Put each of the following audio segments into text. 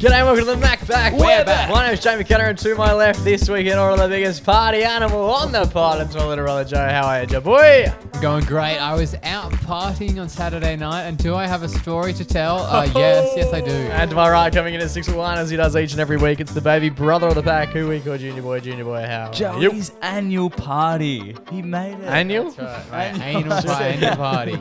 G'day and welcome to the MacPack. We're back. My name's Jamie Kenner, and to my left this week in order the biggest party animal on the pod. It's my little brother Joe. How are you, Joe boy? Going great. I was out partying on Saturday night, and do I have a story to tell? Yes I do. And to my right, coming in at 6'1", as he does each and every week, it's the baby brother of the pack, who we call Junior Boy. Junior Boy, how are you? Joey's annual party. He made it. Annual? That's right, mate. Annual party.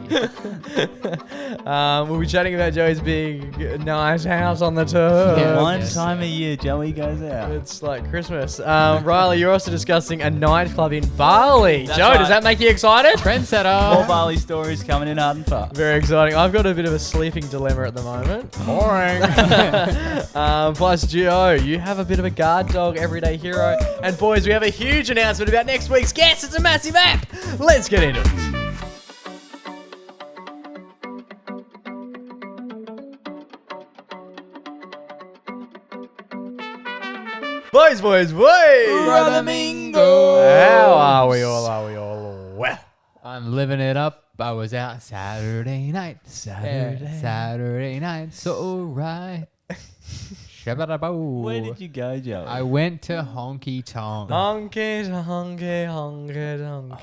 We'll be chatting about Joey's big, nice house on the turf. Yeah. One Yes. time a year, Joey goes out. It's like Christmas. Riley, you're also discussing a nightclub in Bali. That's Joe, right. does that make you excited? More Trendsetter. Bali stories coming in hard and fast. Very exciting. I've got a bit of a sleeping dilemma at the moment. Boring. Plus, Joe, you have a bit of a guard dog, everyday hero. And boys, we have a huge announcement about next week's guest. It's a massive app. Let's get into it. Boys. Brother Mingo. How are we all? Well. I'm living it up. I was out Saturday night. Saturday night. So right. Shabba-da-boo. Where did you go, Joey? I went to Honky Tonk. Honky.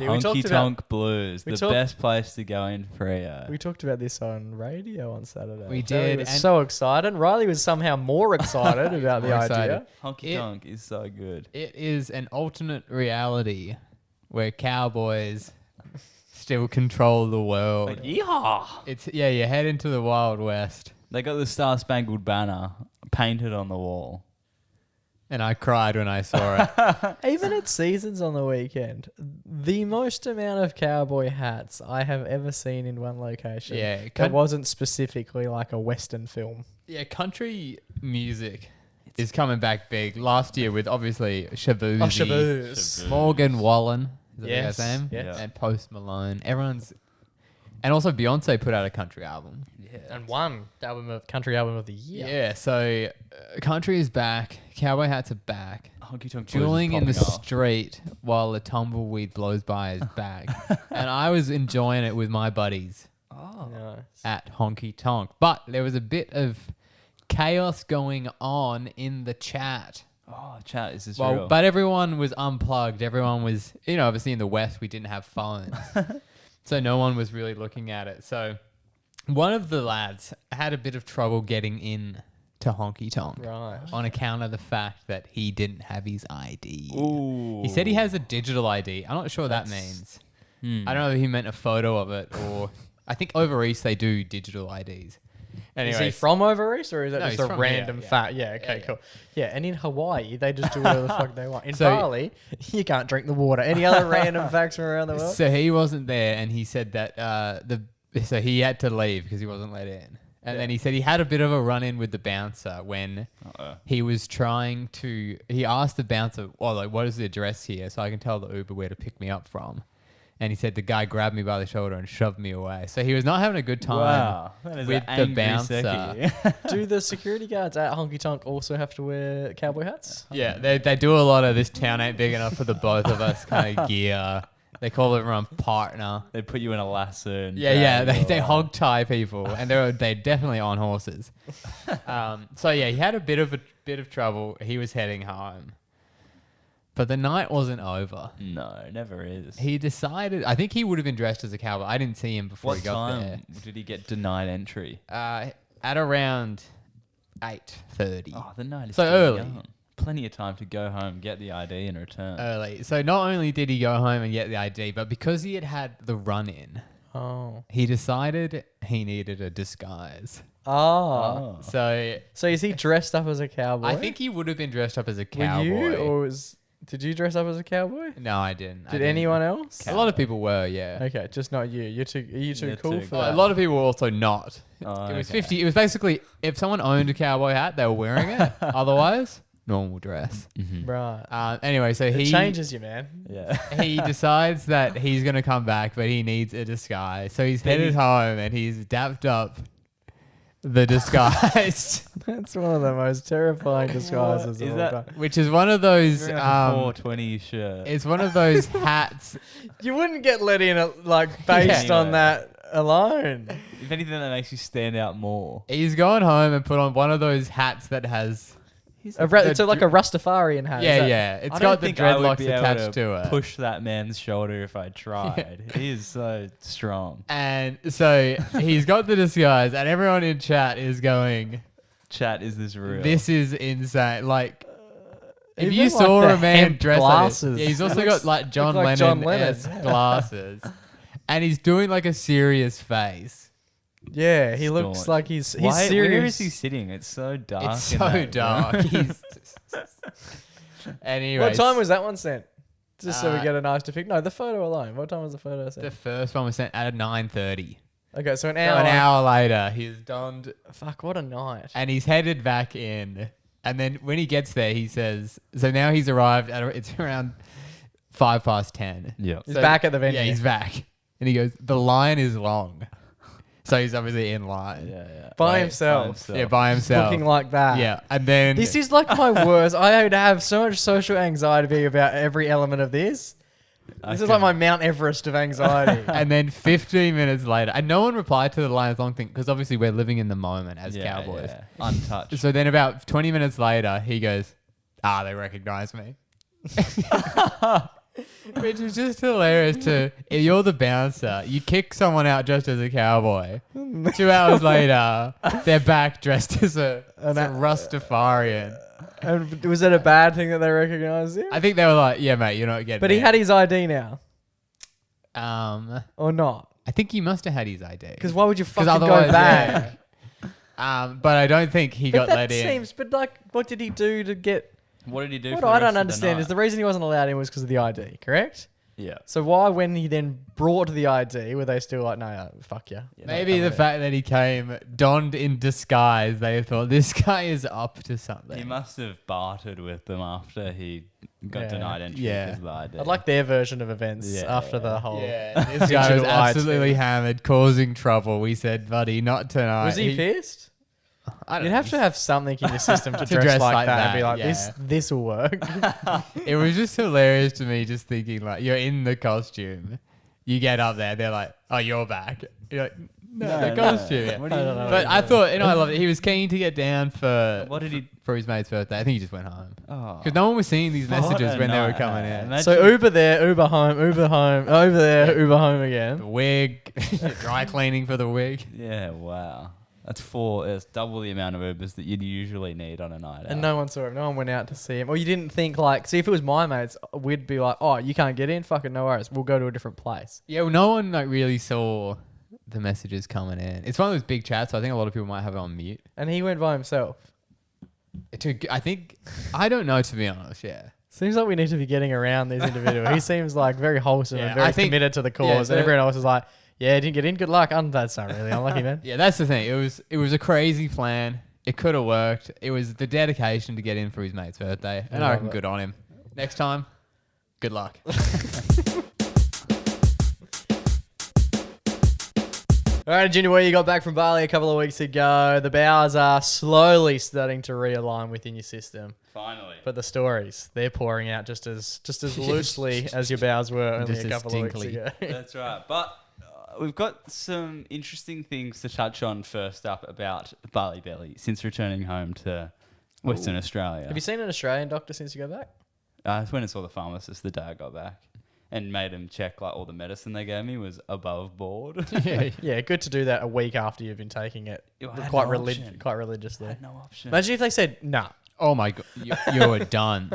Honky Tonk Blues, we the talked- best place to go in Freo. We talked about this on radio on Saturday. We Joey did, was and- so excited. Riley was somehow more excited about the More idea. excited. Honky Tonk is so good. It is an alternate reality where cowboys still control the world. Like, yeehaw! You head into the Wild West. They got the Star Spangled Banner painted on the wall. And I cried when I saw it. Even at seasons on the weekend, the most amount of cowboy hats I have ever seen in one location. Yeah, that wasn't specifically like a Western film. Yeah, country music is coming back big. Last year with obviously Shaboozey, Shaboos. Morgan Wallen, is that Yes, the guy's name? yes. And Post Malone. And also Beyonce put out a country album. And one country album of the year. Yeah, so country is back. Cowboy hats are back. Honky Tonk Blues is Dueling in the popping off. street while the tumbleweed blows by his back. And I was enjoying it with my buddies Nice. at Honky Tonk. But there was a bit of chaos going on in the chat. Oh, chat, is this Well, real? but everyone was unplugged. Everyone was, obviously in the West, we didn't have phones. So no one was really looking at it. So one of the lads had a bit of trouble getting in to Honky Tonk Right. on account of the fact that he didn't have his ID. Ooh. He said he has a digital ID. I'm not sure what that means. I don't know if he meant a photo of it or... I think over East they do digital IDs. Is Anyway, he from over East, or is that No, just he's a from random here, yeah. fact? Yeah, okay, cool. Yeah, and in Hawaii, they just do whatever the fuck they want. In So- Bali, you can't drink the water. Any other random facts from around the world? So he wasn't there, and he said that so he had to leave because he wasn't let in. And then he said he had a bit of a run-in with the bouncer when he was trying to. He asked the bouncer, "Oh, like, what is the address here, so I can tell the Uber where to pick me up from?" And he said the guy grabbed me by the shoulder and shoved me away. So he was not having a good time Wow. That is with an the angry bouncer. Seki. Do the security guards at Honky Tonk also have to wear cowboy hats? Yeah, they do a lot of this town ain't big enough for the both of us kind of gear. They call everyone partner. They put you in a lasso. And Yeah, drag you they along. hog tie people, and they're definitely on horses. So yeah, he had a bit of trouble. He was heading home, but the night wasn't over. No, never is. He decided. I think he would have been dressed as a cowboy. I didn't see him before What he got time did he get denied entry? there. At around 8:30. Oh, the night is So still early. young. Plenty of time to go home, get the ID, and return. Early. So not only did he go home and get the ID, but because he had the run-in, Oh. he decided he needed a disguise. Oh. So So is he dressed up as a cowboy? I think he would have been dressed up as a Were cowboy. you, or did you dress up as a cowboy? No, I didn't. Did anyone else? A lot of people were, yeah. Okay, just not you. Are you too You're cool too for cool. that? A lot of people were also not. Oh, It was okay. 50. It was basically if someone owned a cowboy hat, they were wearing it. Otherwise, normal dress. Right. Anyway, so It he changes you, man. Yeah. he decides that he's gonna come back, but he needs a disguise. So he's headed home and he's dapped up the disguise, That's one of the most terrifying disguises Is of all that- time. which is one of those. Wearing a 420 shirt. It's one of those hats. You wouldn't get let in, like, based Yeah. on that alone. If anything, that makes you stand out more. He's gone home and put on one of those hats that has. It's like a Rastafarian hat. Yeah. It's got the dreadlocks attached to it. Push that man's shoulder if I tried. He is so strong. And so he's got the disguise, and everyone in chat is going, Chat, is this real? "This is insane!" Like, if Even you like saw the a man hemp dressed glasses. like this, he's also got like John like John Lennon Lennon. glasses, and he's doing like a serious face. Yeah, he looks like he's serious. Where is he sitting? It's so dark. It's so dark. Anyway, What time was that one sent? Just so we get a nice depiction. No, the photo alone. What time was the photo sent? the first one was sent at 9:30. Okay, so an So hour. an hour later, he's donned Fuck, what a night. and he's headed back in. And then when he gets there, he says, so now he's arrived at, it's around 10:05. Yeah. He's back at the venue. Yeah, he's back. And he goes, the line is long. So he's obviously in line. Yeah. By himself. Yeah, by himself. Looking like that. Yeah. And then This is like my worst. I would have so much social anxiety about every element of this. This is like my Mount Everest of anxiety. and then 15 minutes later, and no one replied to the line is long thing because obviously we're living in the moment as cowboys. Yeah. Untouched. So then about 20 minutes later, he goes, they recognize me. Which is just hilarious to, if you're the bouncer, you kick someone out just as a cowboy. 2 hours later, they're back dressed as a Rastafarian. And was it a bad thing that they recognised him? I think they were like, yeah, mate, you're not getting But he it." had his ID now. Or not? I think he must have had his ID. Because why would you 'Cause fucking otherwise, go back? But I don't think he But got that let in. seems, but like, what did he do to get... What did he do? What for the I rest don't of the understand is night? the reason he wasn't allowed in was because of the ID, correct? Yeah. So why, when he then brought the ID, were they still like, no, fuck you? Maybe the fact that he came donned in disguise, they thought this guy is up to something. He must have bartered with them after he got denied entry Yeah. because of the ID. I'd like their version of events Yeah. after the whole... Yeah, this guy was Digital absolutely IT. hammered, causing trouble. We said, buddy, not tonight. Was he pissed? I don't You'd know. have to have something in your system to, To dress, dress like like that and be that, like, yeah. this will work. It was just hilarious to me, just thinking like you're in the costume, you get up there, they're like, "Oh, you're back." You're like, "No, the costume." Yeah. What do you don't know. But I thought, I love it. He was keen to get down for What did he? for his mate's birthday. I think he just went home Oh. because no one was seeing these What messages a when they were night. coming in. Imagine- So Uber there, Uber home, over there, Uber home The again. wig, dry cleaning for the wig. Yeah. Wow. It's double the amount of Ubers that you'd usually need on a night out. And no one saw him. No one went out to see him. Or you didn't think like, see, if it was my mates, we'd be like, oh, you can't get in? Fucking no worries. We'll go to a different place. Yeah, well, no one like really saw the messages coming in. It's one of those big chats, so I think a lot of people might have it on mute. And he went by himself. I don't know, to be honest. Yeah. Seems like we need to be getting around these individuals. He seems like very wholesome Yeah, and very I think- committed to the cause. yeah, and so- everyone else is like, yeah, didn't get in. Good luck. That's not really unlucky, man. Yeah, that's the thing. It was a crazy plan. It could have worked. It was the dedication to get in for his mate's birthday, and I love reckon it. good on him. Next time, good luck. All right, Junior, where you got back from Bali a couple of weeks ago. The bowels are slowly starting to realign within your system. Finally. But the stories, they're pouring out just as loosely as your bowels were only Just a as couple of weeks stinkly. ago. That's right. But we've got some interesting things to touch on first up about Bali Belly since returning home to Western Australia. Have you seen an Australian doctor since you got back? I went and saw the pharmacist the day I got back and made him check like all the medicine they gave me was above board. Yeah. Yeah, good to do that a week after you've been taking it I had quite no option. religiously. I had no option. Imagine if they said, nah. Oh my god, you're done.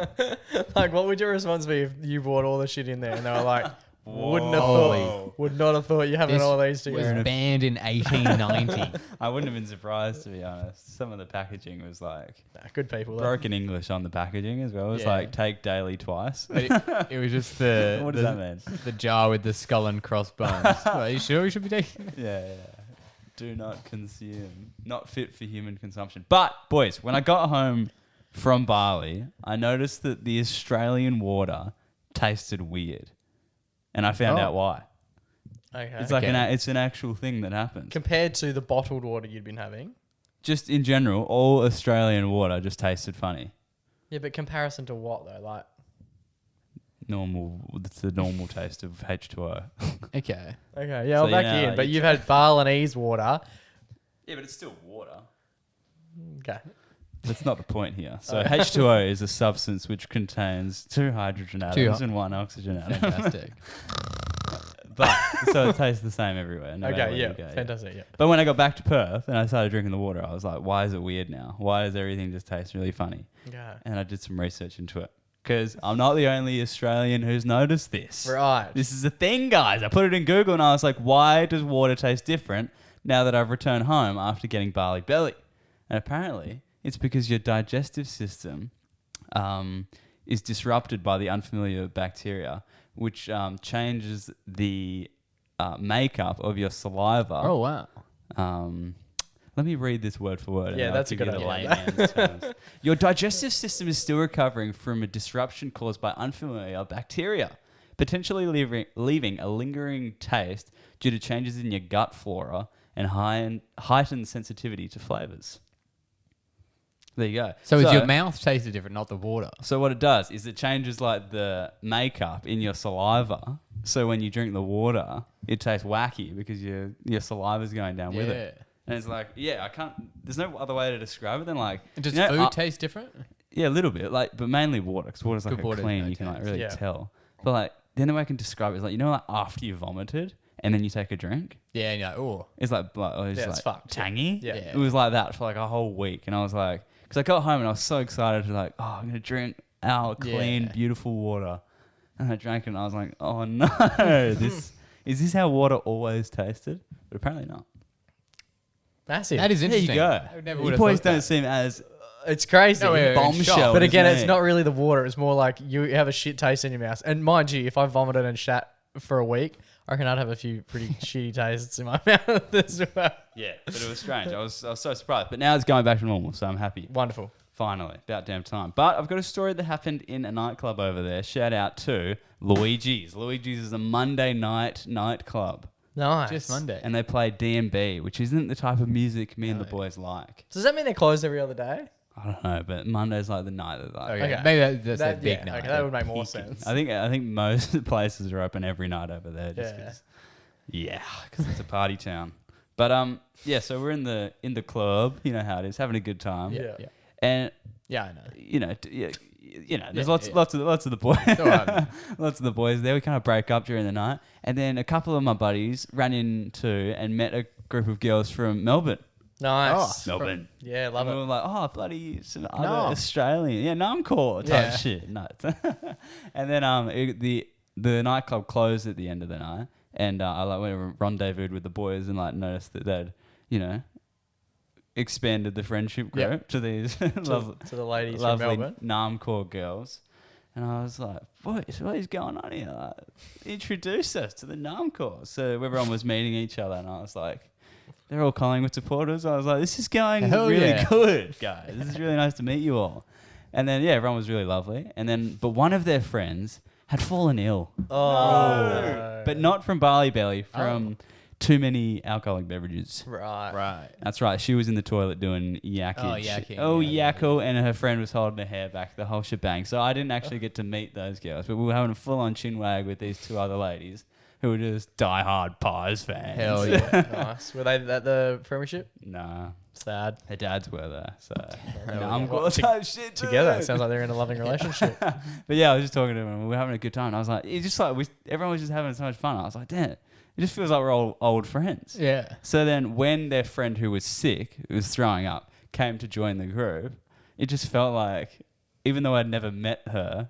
Like, what would your response be if you brought all the shit in there and they were like, would not have thought you having This all these was together. banned in 1890. I wouldn't have been surprised, to be honest. Some of the packaging was like Nah, good people. Though. broken English on the packaging as well. It was Yeah. like take daily twice. It was just the What does that mean? the jar with the skull and crossbones. Are you sure we should be taking? Yeah. Do not consume. Not fit for human consumption. But, boys, when I got home from Bali, I noticed that the Australian water tasted weird. And I found out why. Okay. It's like it's an actual thing that happens. Compared to the bottled water you'd been having. Just in general, all Australian water just tasted funny. Yeah, but comparison to what though? Like, It's the normal taste of H2O. Okay. Okay, yeah, well, So, back yeah, in. But you you've had Balinese water. Yeah, but it's still water. Okay. That's not the point here. So H2O is a substance which contains 2 hydrogen atoms and 1 oxygen atom. Fantastic. But so it tastes the same everywhere. No matter Okay, where yeah, you go, fantastic, yeah. But when I got back to Perth and I started drinking the water, I was like, why is it weird now? Why does everything just taste really funny? Yeah. And I did some research into it. Because I'm not the only Australian who's noticed this. Right. This is a thing, guys. I put it in Google and I was like, why does water taste different now that I've returned home after getting Bali belly? And apparently, it's because your digestive system is disrupted by the unfamiliar bacteria, which changes the makeup of your saliva. Oh, wow. Let me read this word for word. Yeah, and that's I'll a good give you the idea. layman's terms. Your digestive system is still recovering from a disruption caused by unfamiliar bacteria, potentially leaving a lingering taste due to changes in your gut flora and heightened sensitivity to flavors. There you go. So is your mouth tasted different, not the water? So what it does is it changes like the makeup in your saliva. So when you drink the water, it tastes wacky because your saliva's going down with it. And it's like, yeah, I can't. There's no other way to describe it than like. Does food taste different? Yeah, a little bit, like, but mainly water, because water's like Good water, clean. no You can like taste. really Yeah. tell. But like the only way I can describe it is like like after you vomited and then you take a drink, Yeah, and you're like, oh. it's like it's Yeah, like it's fucked. tangy. Yeah. It was like that for like a whole week, and I was like, because I got home and I was so excited to like, oh, I'm gonna drink our clean, Yeah. beautiful water, and I drank it, and I was like, oh no, this how water always tasted? But apparently not. Massive. That is There interesting. you go. I never You would've boys thought don't that. seem as It's crazy. No, we're in bombshell. shock. But as again, me. it's not really the water. It's more like you have a shit taste in your mouth. And mind you, if I vomited and shat for a week, I reckon I'd have a few pretty shitty tastes in my mouth as well. Yeah, but it was strange. I was so surprised. But now it's going back to normal, so I'm happy. Wonderful. Finally, about damn time. But I've got a story that happened in a nightclub over there. Shout out to Luigi's. Luigi's is a Monday night nightclub. Nice. Just Monday. And they play D&B, which isn't the type of music me and the boys like. Does that mean they're closed every other day? I don't know, but Monday's like the night that like. Okay. Okay. Maybe that's a big yeah, night. okay, that would make more sense. I think most places are open every night over there. Just Yeah. because it's a party town. But yeah, so we're in the club. You know how it is, having a good time. Yeah. Yeah. And Yeah, I know. there's Yeah, lots of the boys, Alright. lots of the boys there. We kind of break up during the night, and then a couple of my buddies ran into and met a group of girls from Melbourne. Nice. Melbourne. Yeah, love And we it. were like, oh, bloody some other No. Australian, yeah, Namcore type Yeah. shit, nuts. And then the nightclub closed at the end of the night, and I like went and rendezvoused with the boys and like noticed that they'd expanded the friendship group Yep. to these To the ladies from lovely Melbourne. Namcore girls. And I was like, boys, what is going on here? Like, introduce us to the Namcore. So everyone was meeting each other, and I was like, they're all Collingwood supporters. I was like, this is going Hell really yeah. good, guys. This is really nice to meet you all. And then, yeah, everyone was really lovely. And then, but one of their friends had fallen ill. Oh. But not from Bali belly, from too many alcoholic beverages. Right. Right. That's right. She was in the toilet doing yakking. Oh, yakking, Oh, yeah, yakko. And her friend was holding her hair back, the whole shebang. So I didn't actually get to meet those girls, but we were having a full-on chinwag with these two other ladies who were just die-hard Pies fans. Hell yeah. Nice. Were they at the premiership? Nah. Sad. Her dads were there, so They were I'm what, type shit too. Together. It sounds like they're in a loving relationship. But yeah, I was just talking to them and we were having a good time. And I was like, it's just like everyone was just having so much fun. I was like, damn, it just feels like we're all old friends. Yeah. So then when their friend who was sick, who was throwing up, came to join the group, it just felt like, even though I'd never met her,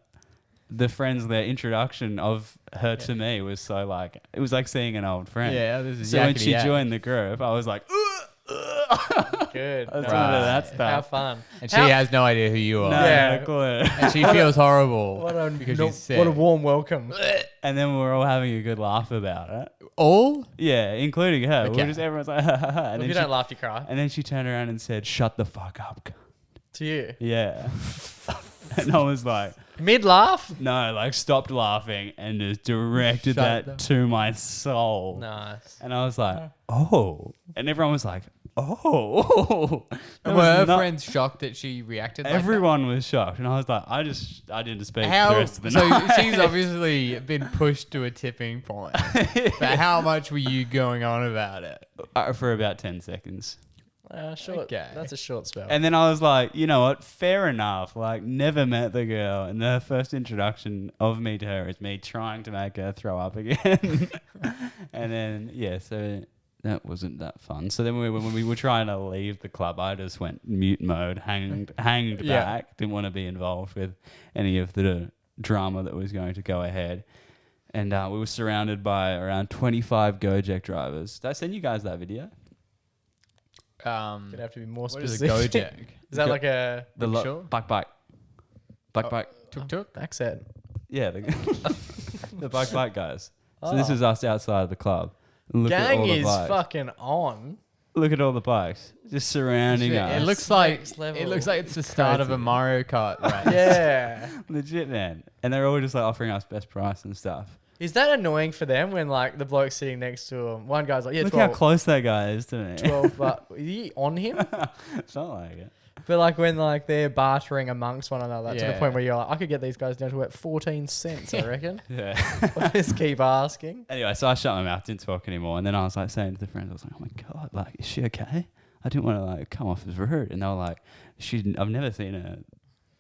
their introduction of her to me was so like, it was like seeing an old friend. Yeah, this is So when yakety she yak. joined the group, I was like, Good. That's Nice. one of that stuff. How fun. And she How- has no idea who you are. no, Yeah. no clue. And she feels horrible What a, because no- she's sick. what a warm welcome. And then we were all having a good laugh about it. All? Yeah, including her. We Okay. were just everyone's like, ha ha ha. And If then, you she, don't laugh, you cry. and then she turned around and said, "Shut the fuck up." To you. Yeah. And I was like, Mid laugh? no, like stopped laughing and just directed Shut that the- to my soul. Nice. And I was like, oh. And everyone was like, oh. And were her friends shocked that she reacted like Everyone was shocked. And I was like, I didn't speak that? for the rest of the So night. she's obviously been pushed to a tipping point. But how much were you going on about it? For about 10 seconds. Short. Okay. That's a short spell. And then I was like, you know what? Fair enough. Like, never met the girl. And the first introduction of me to her is me trying to make her throw up again. And then, yeah, so that wasn't that fun. So then when we were trying to leave the club, I just went mute mode, hanged Yeah. back. Didn't want to be involved with any of the drama that was going to go ahead. And we were surrounded by around 25 Gojek drivers. Did I send you guys that video? Gonna have to be more What is a specific. Gojek? Is that like a The Rickshaw? bike. Tuk-tuk? accent? Yeah, the bike guys. So this is us outside of the club. Look at all Gang the is bikes. fucking on. Look at all the bikes just surrounding It us. looks like next level. it looks like it's the start of a Mario Kart race. Yeah. Legit, man. And they're all just like offering us best price and stuff. Is that annoying for them when like the bloke's sitting next to him? One guy's like, yeah, Look 12, how close that guy is to me. 12, but is he on him? It's not like it. But like when like they're bartering amongst one another to the Yeah. point where you're like, I could get these guys down to about 14 cents, I reckon. Yeah. Just keep asking. Anyway, so I shut my mouth, didn't talk anymore. And then I was like saying to the friends, I was like, oh my God, like, is she okay? I didn't want to like come off as rude. And they were like, I've never seen her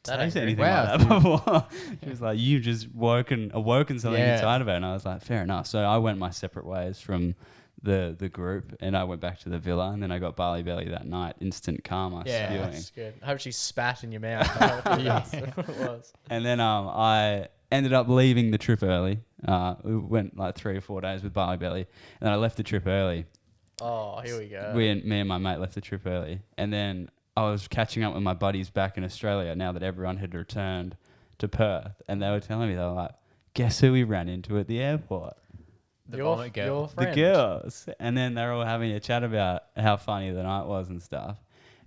That say ain't anything Wow, like that before. She was like, you've just awoken something Yeah. inside of her. And I was like, fair enough. So I went my separate ways from the group, and I went back to the villa, and then I got Bali belly that night. Instant karma Yeah. spewing. That's good. I hope she spat in your mouth. That's what it was. And then I ended up leaving the trip early. We went like 3 or 4 days with Bali belly, and then I left the trip early. Oh, here we go. Me and my mate left the trip early, and then I was catching up with my buddies back in Australia now that everyone had returned to Perth, and they were telling me, they were like, guess who we ran into at the airport? The vomit girl. Your The friend. girls. And then they were all having a chat about how funny the night was and stuff.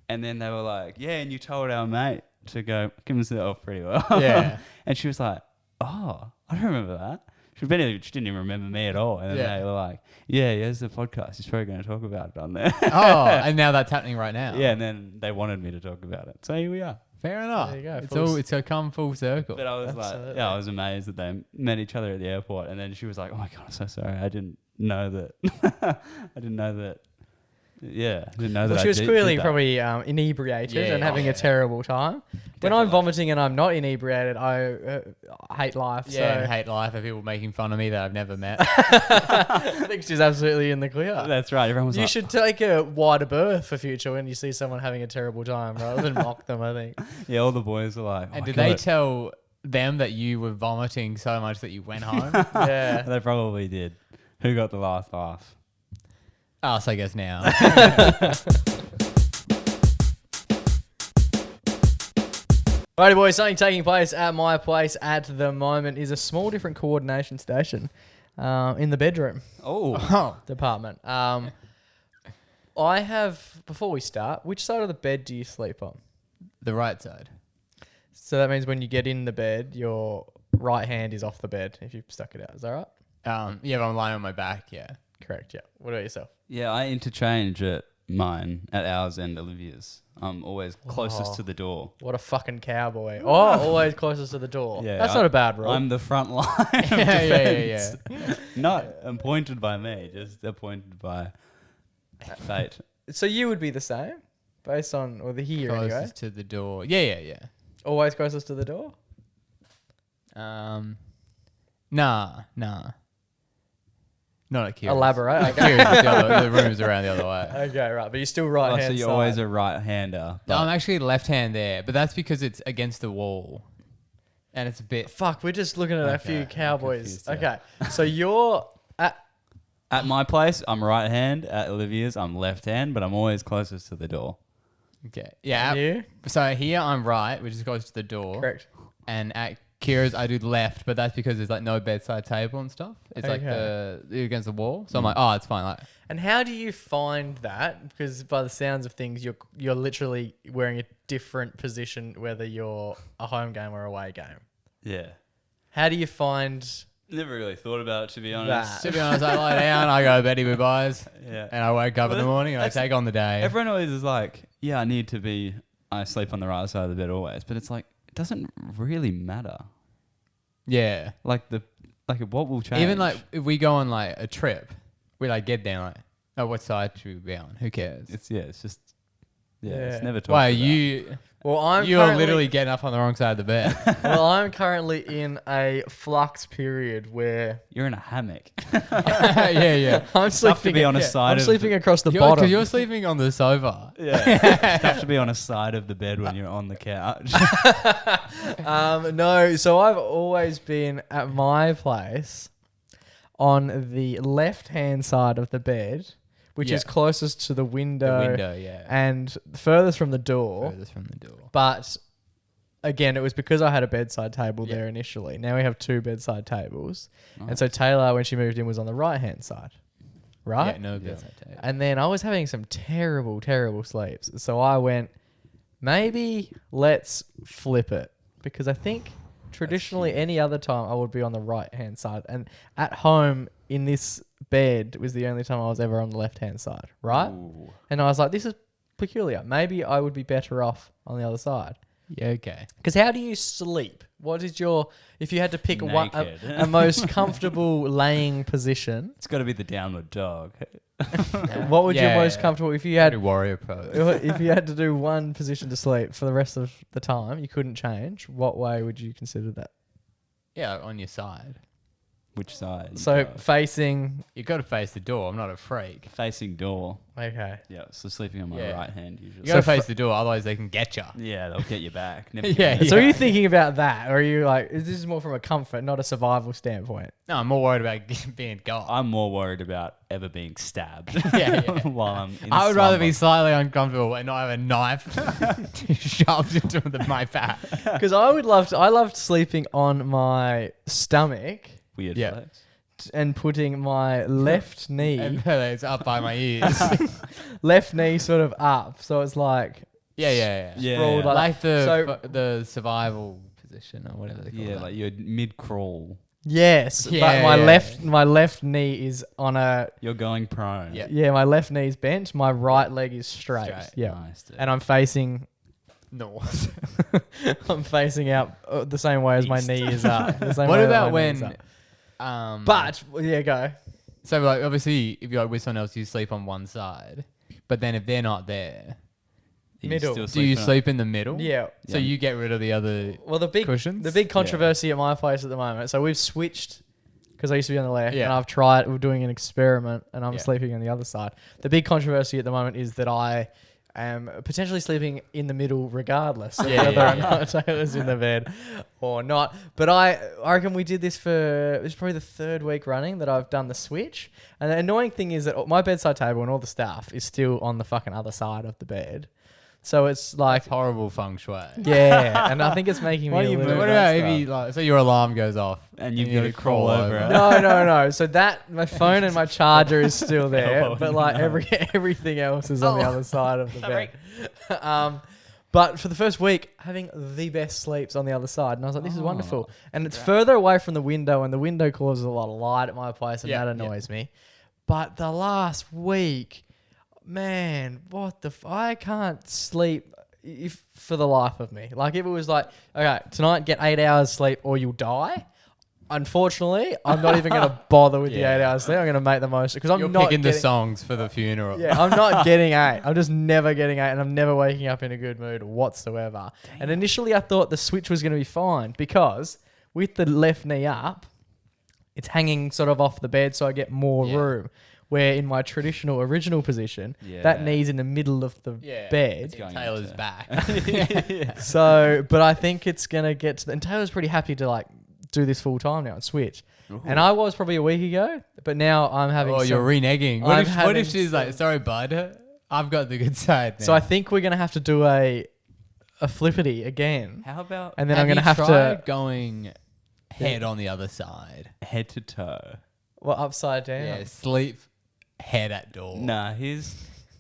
And then they were like, yeah, and you told our mate to go give himself pretty well. Yeah. And she was like, oh, I don't remember that. She didn't even remember me at all. And then Yeah. they were like, yeah, there's the podcast. He's probably going to talk about it on there. Oh, and now that's happening right now. Yeah, and then they wanted me to talk about it. So here we are. Fair enough. There you go, It's full all it's come full circle. But I was Absolutely. like, yeah, I was amazed that they met each other at the airport. And then she was like, oh my God, I'm so sorry. I didn't know that. Yeah, I didn't know that. Well, she I was did clearly that. probably inebriated Yeah, and having yeah. a terrible time. When I'm vomiting and I'm not inebriated, I hate life. Yeah, so and hate life of people making fun of me that I've never met. I think she's absolutely in the clear. That's right. Everyone was You like, should take a wider berth for future when you see someone having a terrible time rather than mock them, I think. yeah, all the boys were like, And oh, did God. they tell them that you were vomiting so much that you went home? Yeah. They probably did. Who got the last laugh? Us, I guess now. Righty, boys, something taking place at my place at the moment is a small different coordination station in the bedroom Oh, department. I have, before we start, which side of the bed do you sleep on? The right side. So that means when you get in the bed, your right hand is off the bed if you've stuck it out. Is that right? Yeah, but I'm lying on my back, yeah. Correct, yeah. What about yourself? yeah. I interchange at mine, at ours and Olivia's. I'm always closest Oh. to the door. What a fucking cowboy. Oh, always closest to the door. Yeah, That's not a bad rule. I'm the front line of Yeah. defense. Not appointed by me, just appointed by fate. So you would be the same, based on, or the here anyway. Closest to the door. Yeah. Always closest to the door? Nah. Not at Kira's. Elaborate. At Okay. Kira's, the room's around the other way. Okay, right. But you're still right Oh, hand so you're side. always a right-hander. No, I'm actually left hand there, but that's because it's against the wall. And it's a bit... Fuck, we're just looking at a Okay, few I'm cowboys. confused, yeah. Okay, so you're at... At my place, I'm right hand. At Olivia's, I'm left hand, but I'm always closest to the door. Okay. Yeah. you? So here I'm right, which is close to the door. Correct. And at Kira's I do left, but that's because there's like no bedside table and stuff. It's like Okay. the against the wall. So I'm like, oh, it's fine. Like, And how do you find that? Because by the sounds of things, you're literally wearing a different position whether you're a home game or away game. Yeah. How do you find Never really thought about it, to be honest. To be honest, I lie down, I go Betty with boys, Yeah. and I wake up in the morning and I that's- take on the day. Everyone always is like, yeah, I sleep on the right side of the bed always. But it's like, it doesn't really matter. Yeah. Like, what will change? Even like if we go on like a trip, we like get down like, oh, what side should we be on? Who cares? it's just, Yeah. it's never talked Why about. you? Well, You are literally getting up on the wrong side of the bed. Well, I'm currently in a flux period where You're in a hammock. yeah. I'm It's tough to sleeping. be on a yeah, side I'm of sleeping across the Because bottom. you're sleeping on the sofa. Yeah. It's tough to be on a side of the bed when you're on the couch. No, so I've always been at my place on the left-hand side of the bed, which is Yeah. closest to the The window, window, yeah. and furthest from the door. Furthest from the door. But again, it was because I had a bedside table Yeah. there initially. Now we have two bedside tables. And Nice. so Taylor, when she moved in, was on the right-hand side. Right? Yeah, no bedside table. And then I was having some terrible, terrible sleeps. So I went, maybe let's flip it. Because I think traditionally any other time I would be on the right-hand side. And at home in this bed was the only time I was ever on the left-hand side. Right? Ooh. And I was like, this is peculiar. Maybe I would be better off on the other side. Yeah, okay. Because how do you sleep? What is your, if you had to pick one, Naked. a most comfortable laying position, It's got to be the downward dog. what would your Yeah. most comfortable, if you Had had, a warrior pose. if you had to do one position to sleep for the rest of the time, you couldn't change, what way would you consider that? Yeah, on your side. Which side? So facing, You got to face the door. I'm not a freak. Facing door. okay. Yeah, so sleeping on my Yeah. right hand usually. You got to So face the door, otherwise they can get you. Yeah, they'll get you back. Never Yeah, get you So are you back. thinking about that? Or are you like, this is more from a comfort, not a survival standpoint? No, I'm more worried about being got. I'm more worried about ever being stabbed. Yeah, yeah. While I'm in I would rather be slumber. slightly uncomfortable and not have a knife shoved into my back. Because I loved sleeping on my stomach Weird Yeah. flex. and putting my left knee, And it's up by my ears. left knee sort of up. So it's like, Yeah. Yeah. Sprawled like- Like So- the survival position or whatever they call Yeah, it. like you're mid crawl. yes, but Yeah, my yeah. my left knee is on a, You're going prone. Yeah. yeah, my left knee's bent, my right leg is straight. Straight. Yeah. Nice, dude. And I'm facing, North. I'm facing out the same way as my East. knee is up. The same What way that about my knee is when? up. Um, But yeah, go. so like obviously if you're like with someone else, you sleep on one side, but then if they're not there, You're middle. still do you sleeping on- sleep in the middle? Yeah. So Yeah. you get rid of the other. Well, the big Cushions? controversy at my place at the moment. So we've switched because I used to be on the left, Yeah. and I've tried. We're doing an experiment, and I'm Yeah. sleeping on the other side. The big controversy at the moment is that I am potentially sleeping in the middle, regardless of Yeah, whether yeah, or not Taylor's in the bed or not. But I reckon we did this for, it was probably the third week running that I've done the switch. And the annoying thing is that my bedside table and all the stuff is still on the fucking other side of the bed. So it's like, That's horrible feng shui. yeah, and I think it's making me Why a do you little move What that about if stuff? you like? So your alarm goes off And you've you got to crawl over it. No. So that my phone and my charger is still there, Oh, but like no. everything else is on the other side of the bed. But for the first week, having the best sleeps on the other side, and I was like, "This is wonderful." And it's further away from the window, and the window causes a lot of light at my place, and Yeah, that annoys me. But the last week, man, what the? I can't sleep. If for the life of me, like if it was like, okay, tonight get 8 hours sleep or you'll die. Unfortunately, I'm not even going to bother with the Yeah. 8 hours sleep. I'm going to make the most because I'm You're not picking the getting, songs for the funeral. yeah, I'm not getting 8. I'm just never getting 8, and I'm never waking up in a good mood whatsoever. And initially, I thought the switch was going to be fine because with the left knee up, it's hanging sort of off the bed, so I get more Yeah. room. Where in my traditional original position, that Yeah. knee's in the middle of the Yeah. bed. Going Taylor's into- back. So, but I think it's gonna get to and Taylor's pretty happy to like do this full time now and switch. And I was probably a week ago, but now I'm having. Oh, some- you're reneging. I'm What if having she's like, sorry, bud, I've got the good side now. So I think we're gonna have to do a flippity again, How about and then I'm gonna you have tried to going head on the other side? head to toe? upside down. Yeah, sleep head at door. Nah, here's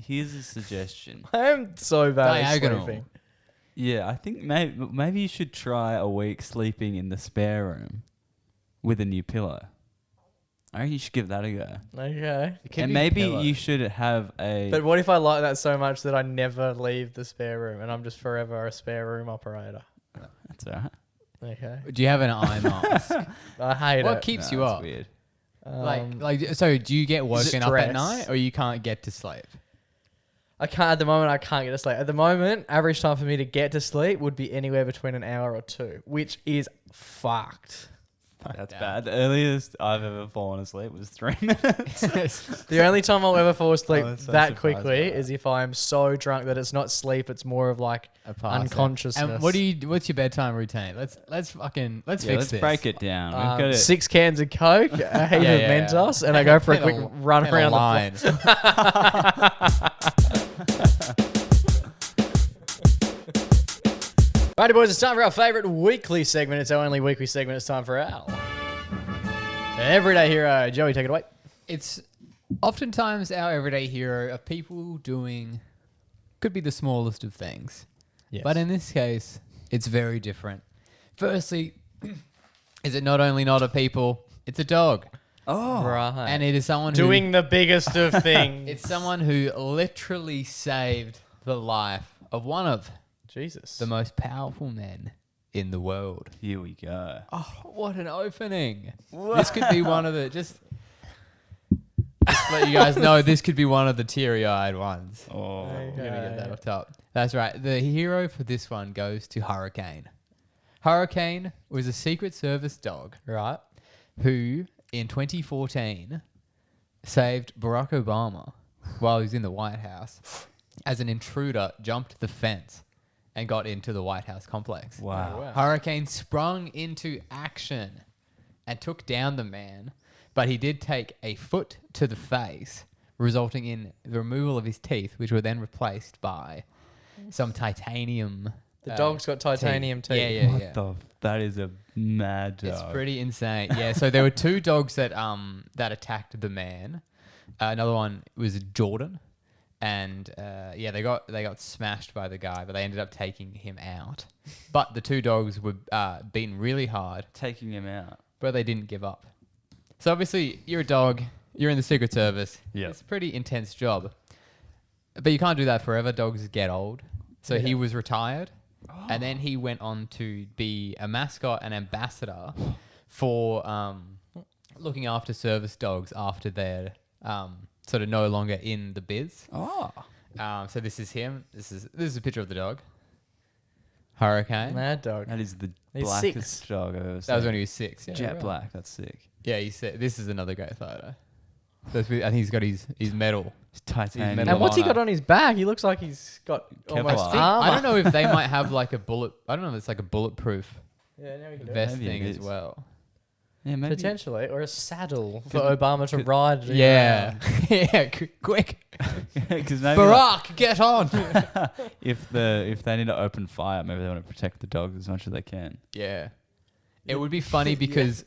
a suggestion. I'm so bad at Diagonal. sleeping. Yeah, I think maybe you should try a week sleeping in the spare room. with a new pillow. I reckon you should give that a go. Okay. And maybe you should have a... But what if I like that so much that I never leave the spare room and I'm just forever a spare room operator? That's all right. Okay. Do you have an eye mask? I hate What it. keeps No, you that's up? weird. So do you get woken up at stress. night or you can't get to sleep? I can't at the moment. I can't get to sleep. At the moment, average time for me to get to sleep would be anywhere between an hour or 2, which is fucked. That's bad. The earliest I've ever fallen asleep was 3 minutes. The only time I'll ever fall asleep I was so that surprised quickly by that. is if I'm so drunk that it's not sleep. It's more of like A pass, unconsciousness. And what's your bedtime routine? Let's fix Let's this. break it down. We've got 6 cans of Coke, a heap of yeah. Mentos, and I go for a And quick run and a around the line. Righty, boys, it's time for our favourite weekly segment. It's our only weekly segment. It's time for our Everyday Hero. Joey, take it away. It's oftentimes our everyday hero of people doing could be the smallest of things. Yes. But in this case, it's very different. Firstly, is it not only not a people, it's a dog. Oh. Right. And it is someone doing the biggest of things. it's someone who literally saved the life of one of Jesus. the most powerful men in the world. Here we go. Oh, what an opening. This could be one of the just let you guys know this could be one of the teary-eyed ones. Oh. I'm gonna get that up top. That's right. The hero for this one goes to Hurricane. Hurricane was a Secret Service dog Right. who, in 2014, saved Barack Obama while he was in the White House as an intruder jumped the fence and got into the White House complex. Wow. Oh, wow. Hurricane sprung into action and took down the man, but he did take a foot to the face, resulting in the removal of his teeth, which were then replaced by some titanium. The dog's got titanium teeth. Yeah. That is a mad dog. It's pretty insane. Yeah, so there were 2 dogs that attacked the man. Another one was Jordan. And they got smashed by the guy, but they ended up taking him out. But the 2 dogs were beaten really hard, Taking him out. but they didn't give up. So obviously, you're a dog, you're in the Secret Service. Yep. It's a pretty intense job. But you can't do that forever. Dogs get old. So he was retired, and then he went on to be a mascot and ambassador for looking after service dogs after they're sort of no longer in the biz. Oh. So this is him. This is a picture of the dog. Hurricane. Mad dog. That is the He's blackest 6. dog I've ever seen. That was when he was 6. Yeah, Jet right. black. That's sick. Yeah, he said this is another great photo. I think he's got his medal. Titanium. metal And what's he honor. got on his back? He looks like he's got almost Kevlar. armor. I don't know if they might have like a bullet. I don't know if it's like a bulletproof Yeah, now we can do it. vest Maybe it thing as is. well. Yeah, maybe. Potentially, or a saddle for Obama to ride. Yeah, yeah. Quick, Because maybe Barack, get on. if they need to open fire, maybe they want to protect the dogs as much as they can. Yeah, it would be funny because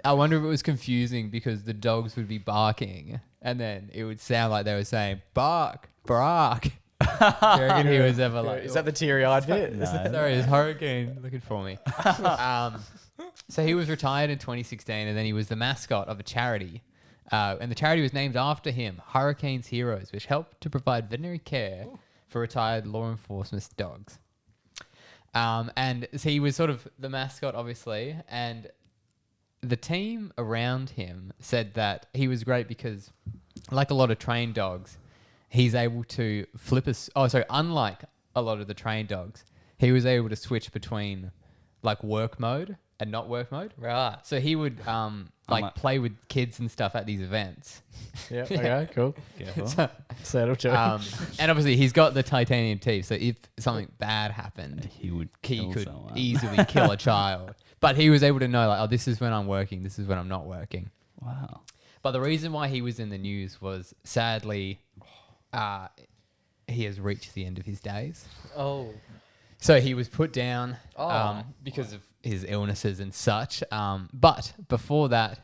I wonder if it was confusing because the dogs would be barking and then it would sound like they were saying bark, Barack. Do you reckon he was ever like? Is that the teary-eyed bit? No. Sorry, is Hurricane looking for me? So he was retired in 2016, and then he was the mascot of a charity, and the charity was named after him, Hurricane's Heroes, which helped to provide veterinary care for retired law enforcement dogs. And so he was sort of the mascot, obviously, and the team around him said that he was great because, like a lot of trained dogs, he's able to unlike a lot of the trained dogs, he was able to switch between like work mode and not work mode. Right. So he would play with kids and stuff at these events. Yeah. Okay. Cool. Careful. Settle, Joey. And obviously he's got the titanium teeth, so if something bad happened, he would he kill could someone. easily kill a child. But he was able to know, like, oh, this is when I'm working, this is when I'm not working. Wow. But the reason why he was in the news was, sadly, he has reached the end of his days. Oh. So he was put down Oh. because of his illnesses and such. But before that,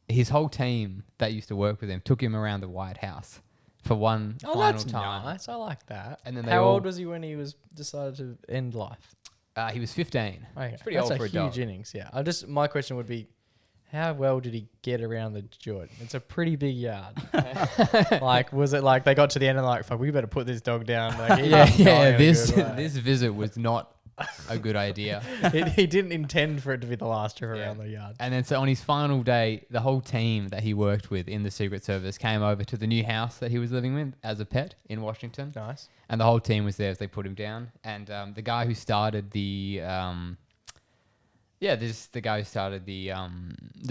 his whole team that used to work with him took him around the White House for one Oh, final that's time. nice. I like that. And then they How all- old was he when he was decided to end life? He was 15. Okay. It's pretty That's old for a huge dog. innings. Yeah. My question would be, how well did he get around the Jordan? It's a pretty big yard. Like, was it like they got to the end and like, fuck, we better put this dog down? Like, he was not in a This good way. this visit was not a good idea. He didn't intend for it to be the last trip Yeah. around the yard. And then so on his final day, the whole team that he worked with in the Secret Service came over to the new house that he was living with as a pet in Washington. Nice. And the whole team was there as they put him down. And the guy who started the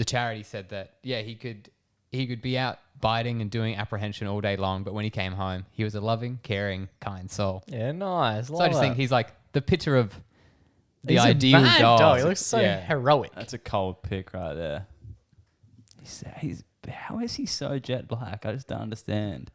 charity said that he could be out biting and doing apprehension all day long, but when he came home, he was a loving, caring, kind soul. Yeah, nice. So I just think he's like the picture of the He's ideal a mad dog. He looks so Yeah. heroic. That's a cold pick right there. How is he so jet black? I just don't understand.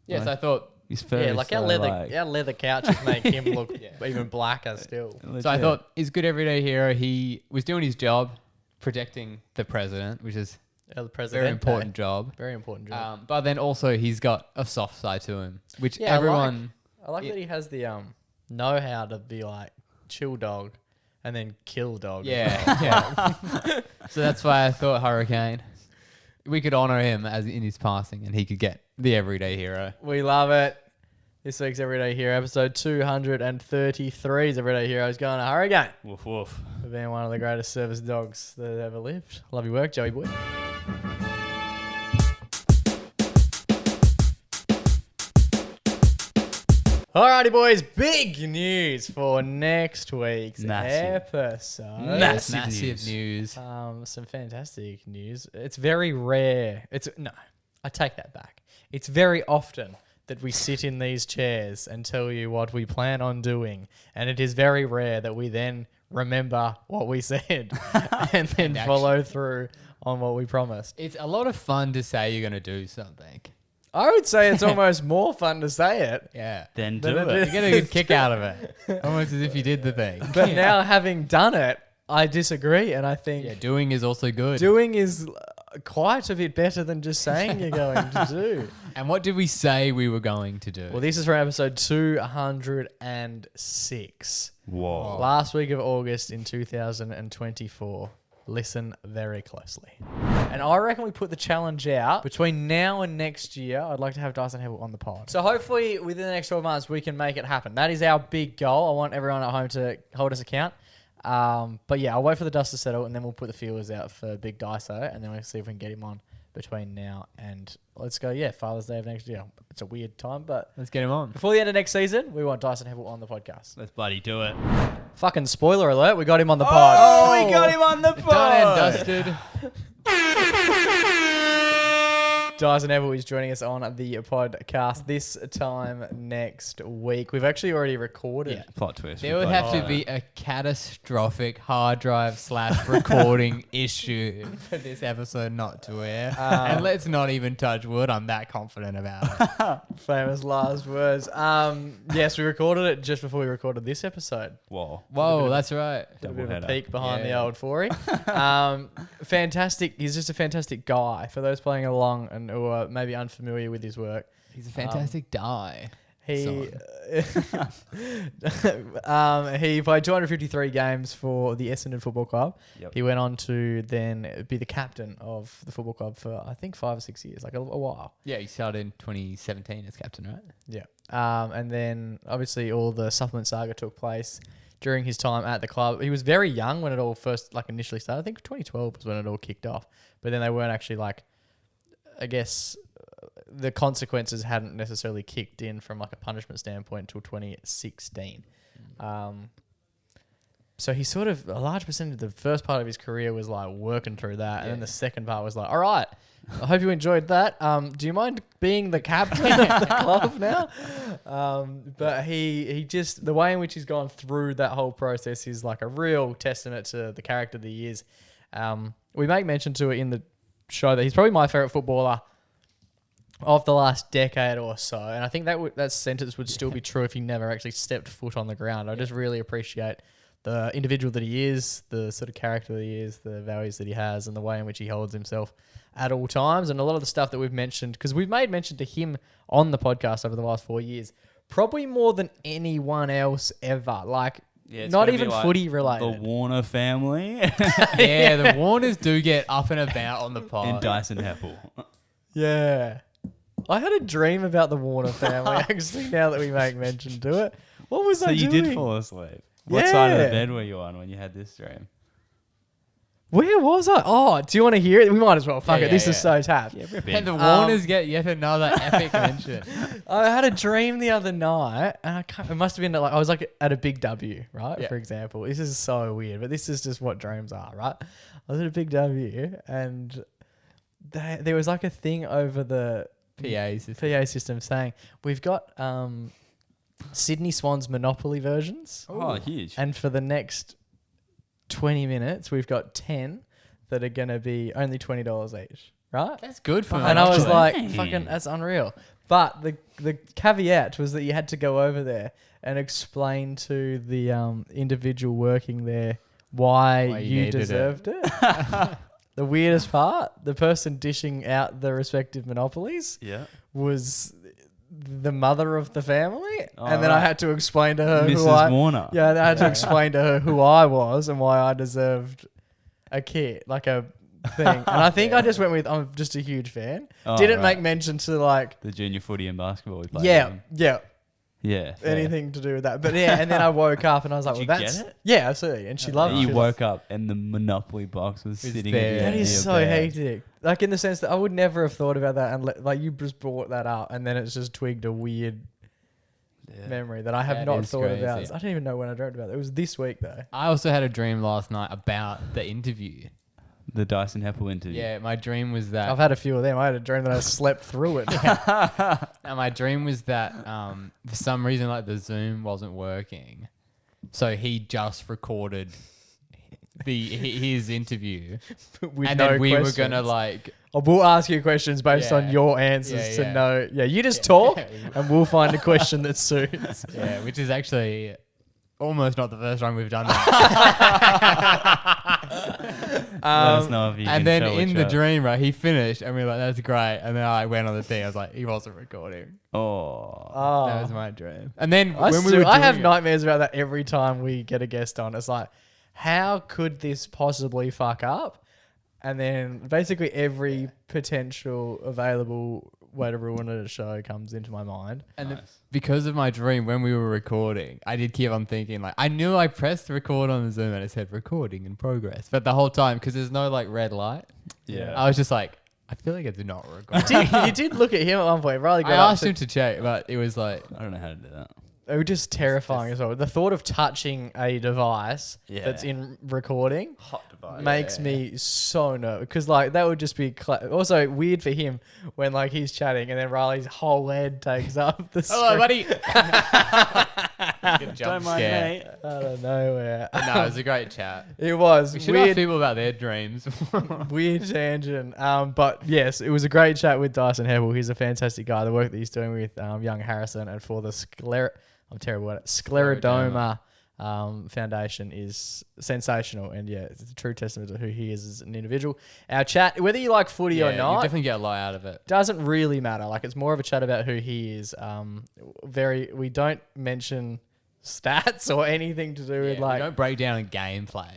Yes, I thought. He's very Yeah, like our leather couches make him look even blacker still. So I thought he's a good everyday hero. He was doing his job, protecting the president, which is El a Presidente. very important job. Very important job. But then also he's got a soft side to him, which Yeah, everyone. I like that he has the know-how to be like chill dog and then kill dog. Yeah. So that's why I thought Hurricane. We could honor him as in his passing, and he could get the everyday hero. We love it. This week's Everyday Hero, episode 233's Everyday Hero is going to Hurricane Woof woof. for being one of the greatest service dogs that ever lived. Love your work, Joey boy. Alrighty, boys. Big news for next week's episode. Massive news. Some fantastic news. It's very rare. I take that back. It's very often that we sit in these chairs and tell you what we plan on doing, and it is very rare that we then remember what we said and then follow through on what we promised. It's a lot of fun to say you're going to do something. I would say it's almost more fun to say it. Yeah. Then But do it it. You get a good kick out of it. Almost as if you did the thing. But now having done it, I disagree, and I think Yeah, doing is also good. doing is quite a bit better than just saying you're going to do. And what did we say we were going to do? Well, this is from episode 206. Whoa. Last week of August in 2024. Listen very closely. And I reckon we put the challenge out between now and next year. I'd like to have Dyson Hebel on the pod. So hopefully within the next 12 months, we can make it happen. That is our big goal. I want everyone at home to hold us account. But yeah, I'll wait for the dust to settle and then we'll put the feelers out for Big Dyso and then we'll see if we can get him on between now and let's go, Father's Day of next year. It's a weird time, but Let's get him on. before the end of next season, we want Dyson Hebel on the podcast. Let's bloody do it. Fucking spoiler alert, we got him on the pod. Oh, we got him on the pod. Done and dusted. Dyson Neville is joining us on the podcast this time next week. We've actually already recorded. Plot twist. There would have to be a catastrophic hard drive / recording issue for this episode not to air. And let's not even touch wood. I'm that confident about it. Famous last words. Yes, we recorded it just before we recorded this episode. Whoa. Whoa, that's right. A bit of a Doubleheader. peek behind the Yeah. old Forey. Fantastic. He's just a fantastic guy. For those playing along and who are maybe unfamiliar with his work, He's a fantastic die. he Son. he played 253 games for the Essendon Football Club. Yep. He went on to then be the captain of the football club for I think 5 or 6 years, like a while. Yeah, he started in 2017 as captain, right? Yeah. And then obviously all the supplement saga took place during his time at the club. He was very young when it all first initially started. I think 2012 was when it all kicked off. But then they weren't actually I guess the consequences hadn't necessarily kicked in from a punishment standpoint until 2016. So he sort of, a large percentage of the first part of his career was working through that. And then the second part was all right, I hope you enjoyed that. Do you mind being the captain of the club now? But he just, the way in which he's gone through that whole process is a real testament to the character that he is. We make mention to it in the show that he's probably my favourite footballer of the last decade or so. And I think that sentence would still be true if he never actually stepped foot on the ground. I just really appreciate the individual that he is, the sort of character that he is, the values that he has, and the way in which he holds himself at all times. And a lot of the stuff that we've mentioned, because we've made mention to him on the podcast over the last 4 years, probably more than anyone else ever. Yeah, it's not gotta be even like footy The related. Warner family Yeah, the Warners do get up and about on the pod. in Dyson Heppel. Yeah. I had a dream about the Warner family, actually, now that we make mention to it. What was So I you doing? did fall asleep. What side of the Yeah. bed were you on when you had this dream? Where was I? Oh, do you want to hear it? We might as well. Fuck Yeah, it. This yeah, is so tap. And the Warners get yet another epic mention. I had a dream the other night, and it must have been like I was like at a Big W, right? Yeah. For example, this is so weird, but this is just what dreams are, right? I was at a Big W, and there was like a thing over the PA system saying we've got Sydney Swans Monopoly versions, Oh, huge. and for the next 20 minutes, we've got 10 that are going to be only $20 each, right? That's good for me. And I was like, Dang. fucking, that's unreal. But the caveat was that you had to go over there and explain to the individual working there why you you needed it. deserved it. The weirdest part, the person dishing out the respective monopolies Yeah. was the mother of the family. Oh, and then I right. had to explain to her who Mrs. Warner. I had to explain to her who I was and why I deserved a kid, like a thing. And I think I just went with, I'm just a huge fan. Oh, Didn't right. make mention to like, The junior footy and basketball we played. yeah, Yeah. Yeah. anything to do with that. But yeah, and then I woke up and I was like, Did well, you that's, get it? yeah, absolutely. And she loved it. You She was woke up and the Monopoly box was It's sitting there. at the That end is of so your bed. hectic. Like in the sense that I would never have thought about that, and like you just brought that up, and then it's just twigged a weird Yeah. memory that I have That not is thought crazy. about. I don't even know when I dreamt about it. It was this week though. I also had a dream last night about the interview. The Dyson Heppel interview. Yeah, my dream was that. I've had a few of them. I had a dream that I slept through it. And my dream was that for some reason, like the Zoom wasn't working, so he just recorded his interview, With and no then we questions. were gonna like. Oh, we'll ask you questions based on Yeah. your answers Yeah, to yeah. know. Yeah, you just talk, and we'll find a question that suits. Yeah, which is actually almost not the first time we've done that. Let us know if you And can then show in each the other. dream, right, he finished, and we were like, "That's great." And then I went on the thing. I was like, "He wasn't recording." Oh. That was my dream. And then I, when we were I have doing it- nightmares about that every time we get a guest on. It's like, how could this possibly fuck up? And then basically every potential available way to ruin a show comes into my mind. And Nice. because of my dream, when we were recording, I did keep on thinking, like, I knew I pressed record on the Zoom and it said recording in progress. But the whole time, because there's no like red light, Yeah. I was just like, I feel like it's not recording. You did look at him at one point. Riley I got up asked to, him to check, but it was like, I don't know how to do that. They were just terrifying as well. The thought of touching a device Yeah. that's in recording Hot device. makes me so nervous because like that would just be also weird for him when like he's chatting and then Riley's whole head takes up the screen hello, buddy. Good jump scare. out of nowhere. But no, it was a great chat. It was We should ask weird, people about their dreams. weird tangent. But yes, it was a great chat with Dyson Heppel. He's a fantastic guy. The work that he's doing with young Harrison and for the sclerodoma foundation is sensational, and yeah, it's a true testament to who he is as an individual. Our chat, whether you like footy or You not, definitely get a lot out of it. doesn't really matter. Like it's more of a chat about who he is. We don't mention stats or anything to do with We like don't break down gameplay.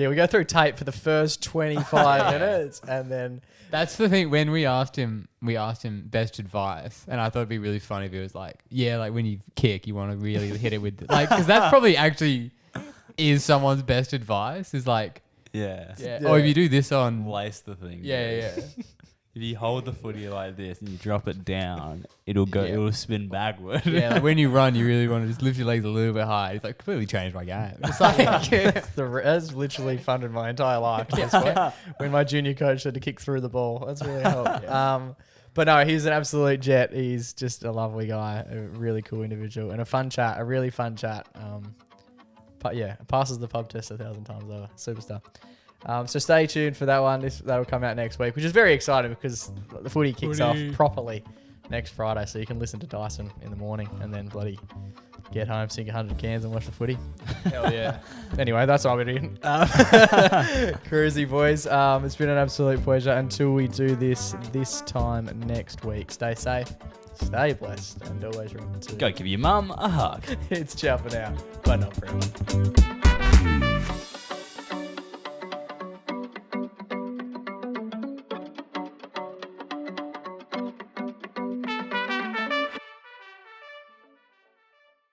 we go through tape for the first 25 minutes and then That's the thing. When we asked him best advice, and I thought it'd be really funny if he was like, "Yeah, like when you kick, you want to really hit it with like," because that's probably actually is someone's best advice. Is like, Yeah. or if you do this on, Lace the thing. yeah. If you hold the footy like this and you drop it down, it'll go. Yeah. It'll spin backward. Yeah, like when you run, you really want to just lift your legs a little bit high. It's like completely changed my game. It's like, that's literally funded my entire life at this point. When my junior coach said to kick through the ball, that's really helped. But no, he's an absolute jet. He's just a lovely guy, a really cool individual, and a really fun chat. But yeah, passes the pub test 1,000 times over. Superstar. So stay tuned for that one. That'll come out next week, which is very exciting because the footy kicks off properly next Friday. So you can listen to Dyson in the morning and then bloody get home, sink 100 cans and watch the footy. hell yeah. Anyway, that's what we're doing. Cruisy boys. It's been an absolute pleasure. Until we do this time next week, stay safe, stay blessed, and always remember to Go give your mum a hug. It's ciao for now, but not forever.